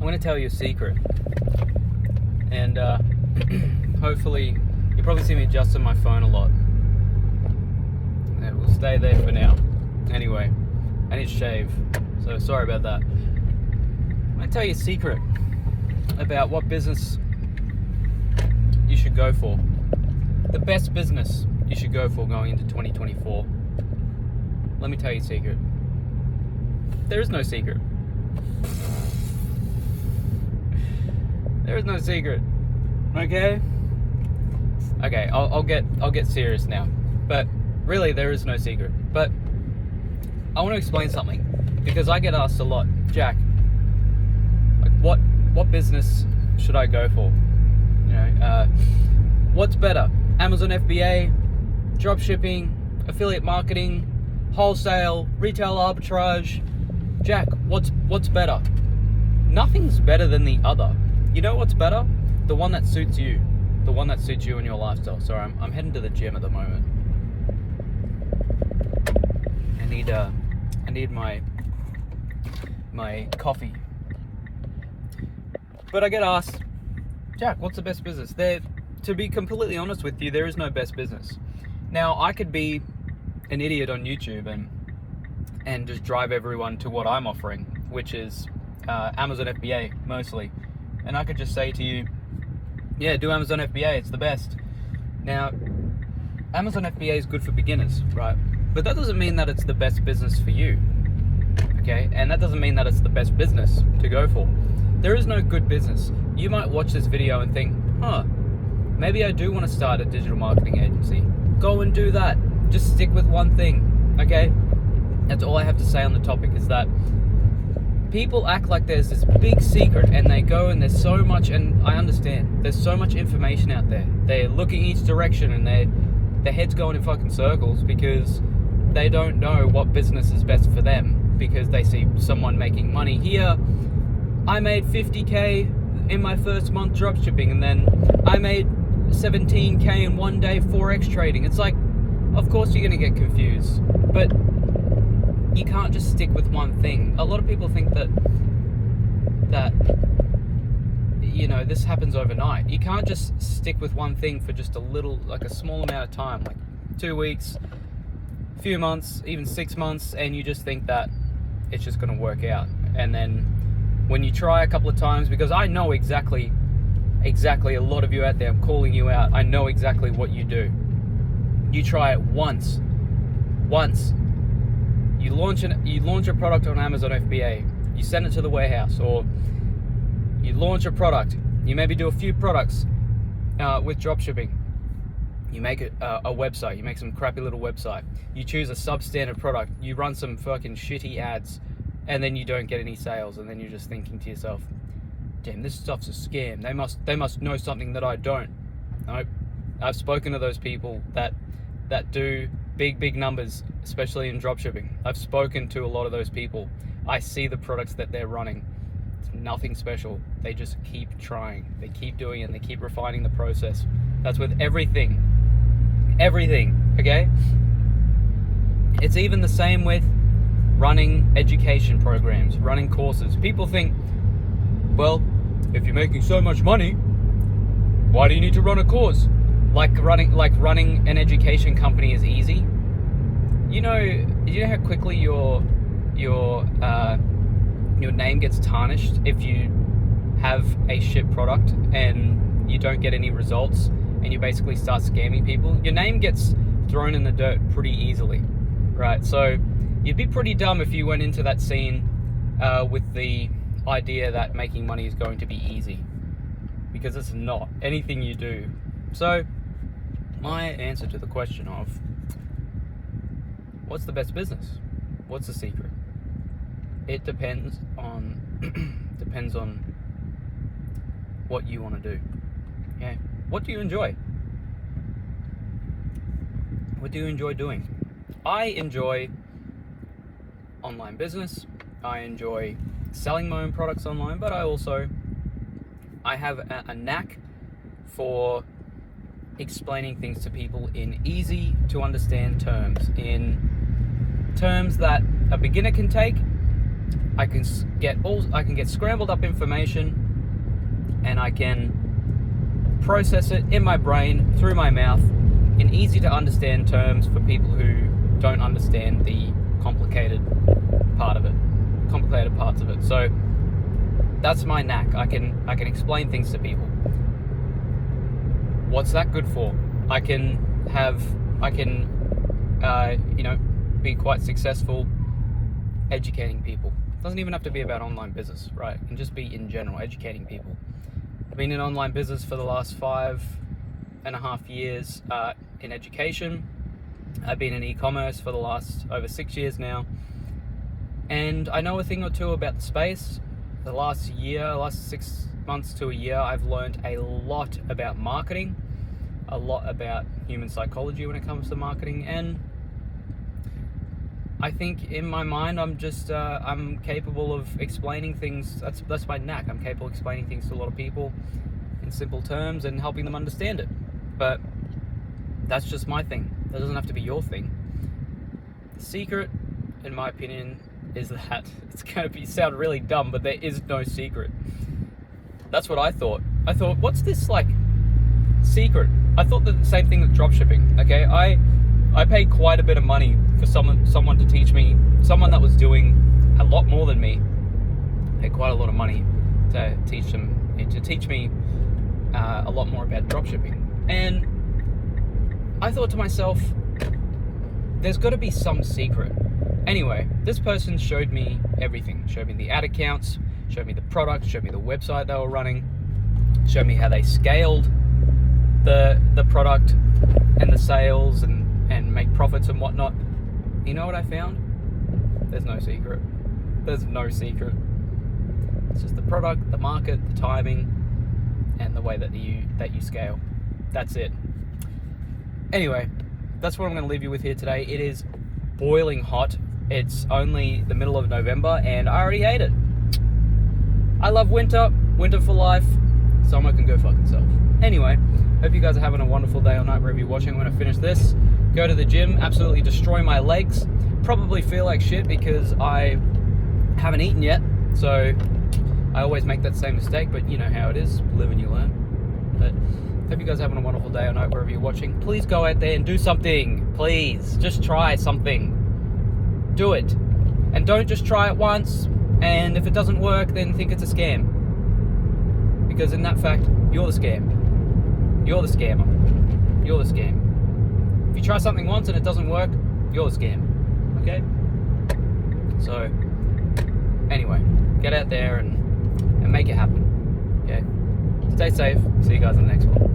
going to tell you a secret. And hopefully, you probably see me adjusting my phone a lot. Yeah, we'll stay there for now. Anyway, I need to shave, so sorry about that. I'm going to tell you a secret about what business you should go for. The best business you should go for going into 2024. Let me tell you a secret. There is no secret. There is no secret. Okay? Okay, I'll get serious now. But really, there is no secret. But I want to explain something, because I get asked a lot, Jack, like what business should I go for? You know, what's better? Amazon FBA, drop shipping, affiliate marketing, wholesale, retail arbitrage. Jack, what's better? Nothing's better than the other. You know what's better? The one that suits you. The one that suits you and your lifestyle. Sorry, I'm heading to the gym at the moment. I need my coffee. But I get asked, Jack, what's the best business? To be completely honest with you, there is no best business. Now, I could be an idiot on YouTube and just drive everyone to what I'm offering, which is Amazon FBA mostly. And I could just say to you, yeah, do Amazon FBA, it's the best. Now, Amazon FBA is good for beginners, right? But that doesn't mean that it's the best business for you, okay? And that doesn't mean that it's the best business to go for. There is no good business. You might watch this video and think, maybe I do want to start a digital marketing agency. Go and do that. Just stick with one thing, okay? That's all I have to say on the topic, is that people act like there's this big secret, and they go and there's so much, and I understand, there's so much information out there. They're looking each direction and their head's going in fucking circles because they don't know what business is best for them, because they see someone making money here. I made 50k in my first month dropshipping, and then I made 17k in one day Forex trading. It's like, of course you're gonna get confused, but you can't just stick with one thing. A lot of people think that you know, this happens overnight. You can't just stick with one thing for just a small amount of time, like 2 weeks, a few months, even 6 months, and you just think that it's just gonna work out. And then when you try a couple of times, because I know exactly a lot of you out there, I'm calling you out, I know exactly what you do. You try it once. You launch a product on Amazon FBA, you send it to the warehouse, or you launch a product, you maybe do a few products with dropshipping. You make a website, you make some crappy little website, you choose a substandard product, you run some fucking shitty ads, and then you don't get any sales, and then you're just thinking to yourself, damn, this stuff's a scam. They must know something that I don't. Nope. I've spoken to those people that do big numbers, especially in dropshipping. I've spoken to a lot of those people. I see the products that they're running. It's nothing special. They just keep trying. They keep doing it, and they keep refining the process. That's with everything. Everything, okay? It's even the same with running education programs, running courses. People think, well, if you're making so much money, why do you need to run a course? Like running an education company is easy. You know how quickly your name gets tarnished if you have a shit product and you don't get any results, and you basically start scamming people. Your name gets thrown in the dirt pretty easily, right? So you'd be pretty dumb if you went into that scene with the idea that making money is going to be easy, because it's not. Anything you do. So my answer to the question of what's the best business, what's the secret, it depends on what you want to do. Okay, what do you enjoy? What do you enjoy doing? I enjoy online business. I enjoy selling my own products online, but I have a knack for explaining things to people in easy to understand terms, in terms that a beginner can take I can get scrambled up information, and I can process it in my brain through my mouth in easy to understand terms for people who don't understand the complicated parts of it. So that's my knack. I can explain things to people. What's that good for? I can be quite successful educating people. It doesn't even have to be about online business, right? It can just be in general, educating people. I've been in online business for the last 5.5 years in education. I've been in e-commerce for the last over 6 years now. And I know a thing or two about the space. The last 6 months to a year, I've learned a lot about marketing, a lot about human psychology when it comes to marketing, and I think in my mind I'm capable of explaining things. That's my knack. I'm capable of explaining things to a lot of people in simple terms and helping them understand it. But that's just my thing. That doesn't have to be your thing. The secret, in my opinion, is that it's going to sound really dumb, but there is no secret. That's what I thought. I thought, what's this like secret? I thought the same thing with dropshipping. Okay, I paid quite a bit of money for someone to teach me, someone that was doing a lot more than me. I paid quite a lot of money to teach me a lot more about dropshipping. And I thought to myself, there's got to be some secret. Anyway, this person showed me everything. Showed me the ad accounts, showed me the product, showed me the website they were running, showed me how they scaled the product and the sales and make profits and whatnot. You know what I found? There's no secret. There's no secret. It's just the product, the market, the timing, and the way that you scale. That's it. Anyway, that's what I'm going to leave you with here today. It is boiling hot. It's only the middle of November, and I already hate it. I love winter. Winter for life. Summer can go fuck itself. Anyway, hope you guys are having a wonderful day or night wherever you're watching. I'm going to finish this, go to the gym, absolutely destroy my legs. Probably feel like shit because I haven't eaten yet. So I always make that same mistake, but you know how it is. Live and you learn. But hope you guys are having a wonderful day or night wherever you're watching. Please go out there and do something. Please. Just try something. Do it. And don't just try it once, and if it doesn't work, then think it's a scam. Because in that fact, you're the scam. You're the scammer. You're the scam. If you try something once and it doesn't work, you're the scam. Okay? So, anyway, get out there and make it happen. Okay? Stay safe. See you guys in the next one.